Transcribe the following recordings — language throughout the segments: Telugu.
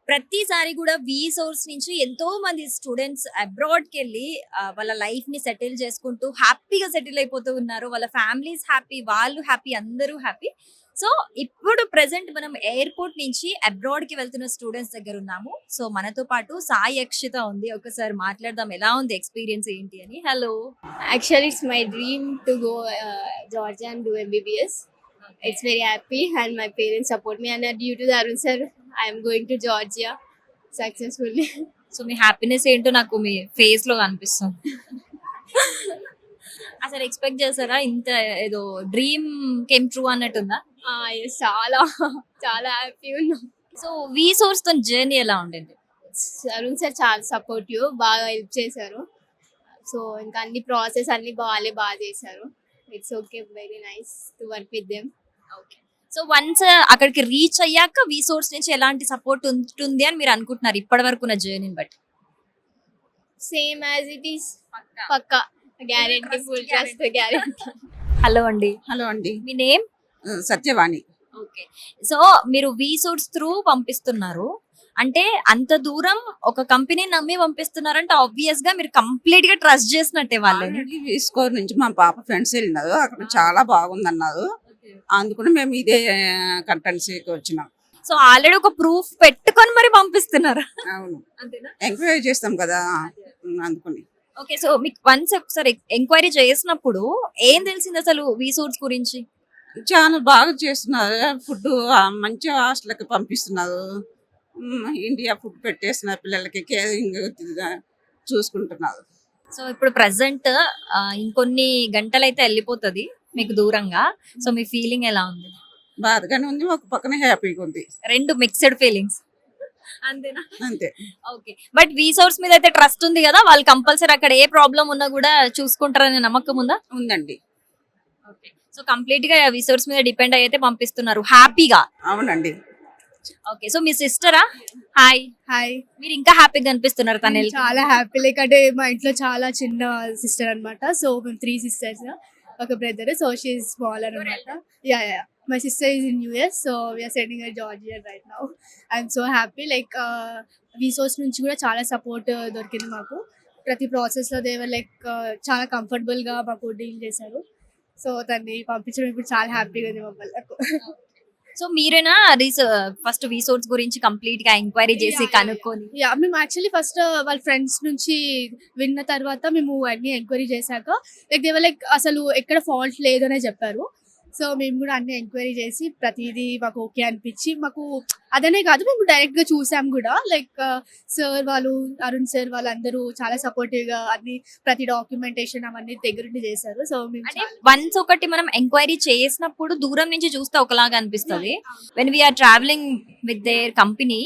ప్రతిసారి కూడా వి సోర్స్ నుంచి ఎంతో మంది స్టూడెంట్స్ అబ్రాడ్ కి వెళ్ళి వాళ్ళ లైఫ్ ని సెటిల్ చేసుకుంటూ హ్యాపీగా సెటిల్ అయిపోతూ ఉన్నారు. వాళ్ళ ఫ్యామిలీస్ హ్యాపీ, వాళ్ళు హ్యాపీ, అందరూ హ్యాపీ. సో ఇప్పుడు ప్రెసెంట్ మనం ఎయిర్పోర్ట్ నుంచి అబ్రాడ్ కి వెళ్తున్న స్టూడెంట్స్ దగ్గర ఉన్నాము. సో మనతో పాటు సాయి అక్షిత ఉంది. ఒకసారి మాట్లాడదాం ఎలా ఉంది ఎక్స్పీరియన్స్ ఏంటి అని. Hello. Actually, it's my dream to go Georgia and do MBBS. It's very happy, and my parents support me. And due to the Arun sir, I am going to Georgia successfully. So me happiness ఏంటో నాకు మీ ఫేస్ లో కనిపిస్తుంది. అసలు ఎక్స్పెక్ట్ చేస్తారా ఇంత ఏదో డ్రీమ్ కేమ్ ట్రూ అన్నట్టుందా? Yes, చాలా చాలా హ్యాపీ ఉన్నాం. సో వి సోర్స్ తో జర్నీ ఎలా ఉండేది? అరుణ్ సార్ చాలా సపోర్టివ్, బాగా హెల్ప్ చేశారు. సో ఇంకా అన్ని ప్రాసెస్ అన్ని బాగా చేశారు. It's okay, very nice to work with them. Okay. So once అక్కడికి రీచ్ అయ్యాక వి సోర్స్ నుంచి ఎలాంటి సపోర్ట్ ఉంటుంది అని మీరు అనుకుంటున్నారు ఇప్పటి వరకు ఉన్న జర్నీని బట్టి? సేమ్ యాజ్ ఇట్ ఈస్, పక్కా guarantee, full trust guarantee. Hello అండి. హలో అండి. మీ నేమ్? సత్యవాణి. ఓకే. సో మీరు వి సోర్స్ త్రూ పంపిస్తున్నారు అంటే అంత దూరం ఒక కంపెనీ నమ్మి పంపిస్తున్నారంటే ఆబ్వియస్ గా మీరు కంప్లీట్ గా ట్రస్ట్ చేసినట్టే వాళ్ళని. స్కోర్ నుంచి మా పాప ఫ్రెండ్స్ వెళ్ళినారు, అక్కడ చాలా బాగుంది అన్నారు. అందుకని మేము ఇదే కంటెన్సీకి వచ్చినాం. సో ఆల్రెడీ ఒక ప్రూఫ్ పెట్టుకొని మరి పంపిస్తున్నారు. అవును, అంతేనా? ఎంక్వైరీ చేస్తాం కదా అందుకని. ఓకే. సో మీకు వన్స్ ఒకసారి ఎంక్వైరీ చేసినప్పుడు ఏం తెలిసింది అసలు వి సోర్స్ గురించి? చాలా బాగా చేస్తున్నారు. ఫుడ్ మంచి హాస్టల్కి పంపిస్తున్నారు. ఇండియా ఫుడ్ పెట్టేస్తున్నారు, పిల్లలకి కేరింగ్ చూసుకుంటున్నారు. సో ఇప్పుడు ప్రెసెంట్ ఇంకొన్ని గంటలైతే వెళ్ళిపోతుంది మీకు దూరంగా. సో మీ ఫీలింగ్ ఎలా ఉంది? బాధగానే ఉంది, ఒక పక్కన హ్యాపీగా ఉంది. రెండు మిక్స్డ్ ఫీలింగ్స్ అంతేనా? అంతే. ఓకే. బట్ వి సోర్స్ మీద అయితే ట్రస్ట్ ఉంది కదా, వాళ్ళు కంపల్సరీ అక్కడ ఏ ప్రాబ్లం ఉన్నా కూడా చూసుకుంటారనే నమ్మకం ఉందా? ఉందండి. ఓకే. సో కంప్లీట్ గా వి సోర్స్ మీద డిపెండ్ అయితే పంపిస్తున్నారు హ్యాపీగా. అవునండి. ఓకే. సో మీ సిస్టరా? హాయ్. హాయ్. మీరు ఇంకా హ్యాపీగా అనిపిస్తున్నారు తన చాలా హ్యాపీ. లైక్ అంటే మా ఇంట్లో చాలా చిన్న సిస్టర్ అన్నమాట. సో మేము 3 sisters, ఒక brother. So she is smaller అన్నమాట. Yeah yeah my sister is in US. So we're sending her Georgia right now. I'm so happy. Like విసోర్స్ నుంచి కూడా చాలా సపోర్ట్ దొరికింది మాకు. ప్రతి ప్రాసెస్ లో దేవర్ లైక్ చాలా కంఫర్టబుల్ గా మాకు డీల్ చేశారు. సో దాన్ని పంపించడం ఇప్పుడు చాలా హ్యాపీగా ఉంది మమ్మల్ని. సో మీరేనా ఫస్ట్ వి సోర్స్ గురించి కంప్లీట్ గా ఎంక్వైరీ చేసి కనుక్కొని? యా, మేము యాక్చువల్లీ ఫస్ట్ వాళ్ళ ఫ్రెండ్స్ నుంచి విన్న తర్వాత మేము అన్ని ఎంక్వైరీ చేశాక లైక్ దేవర్ లైక్ అసలు ఎక్కడ ఫాల్ట్ లేదనే చెప్పారు. సో మేము కూడా అన్ని ఎంక్వైరీ చేసి ప్రతిదీ మాకు ఓకే అనిపించి, మాకు అదనే కాదు మేము డైరెక్ట్ గా చూసాం కూడా. లైక్ సార్ వాళ్ళు, అరుణ్ సార్ వాళ్ళు అందరూ చాలా సపోర్టివ్ గా అన్ని ప్రతి డాక్యుమెంటేషన్ అవన్నీ దగ్గరుండి చేశారు. సో మేము వన్స్ ఒకటి మనం ఎంక్వైరీ చేసినప్పుడు దూరం నుంచి చూస్తే ఒకలాగా అనిపిస్తుంది. When we are travelling with their company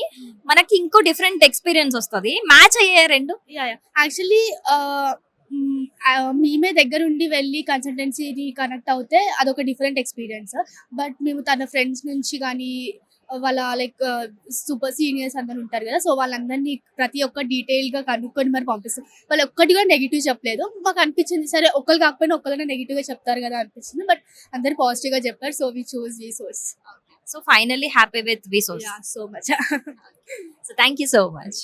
మనకి ఇంకో డిఫరెంట్ ఎక్స్పీరియన్స్ వస్తుంది. మ్యాచ్ అయ్యే రెండు. యాక్చువల్లీ మేమే దగ్గరుండి వెళ్ళి కన్సల్టెన్సీని కనెక్ట్ అవుతే అదొక డిఫరెంట్ ఎక్స్పీరియన్స్. బట్ మేము తన ఫ్రెండ్స్ నుంచి కానీ వాళ్ళ లైక్ సూపర్ సీనియర్స్ అందరు ఉంటారు కదా, సో వాళ్ళందరినీ ప్రతి ఒక్క డీటెయిల్ గా కనుక్కొని మరి పంపిస్తాం. వాళ్ళు ఒక్కటి కూడా నెగిటివ్ చెప్పలేదు. మాకు అనిపించింది సరే ఒకళ్ళు కాకపోయినా ఒకళ్ళనే నెగిటివ్ గా చెప్తారు కదా అనిపించింది. బట్ అందరు పాజిటివ్ గా చెప్పారు. So we choose V source. So finally happy with V source. So much. So thank you so much.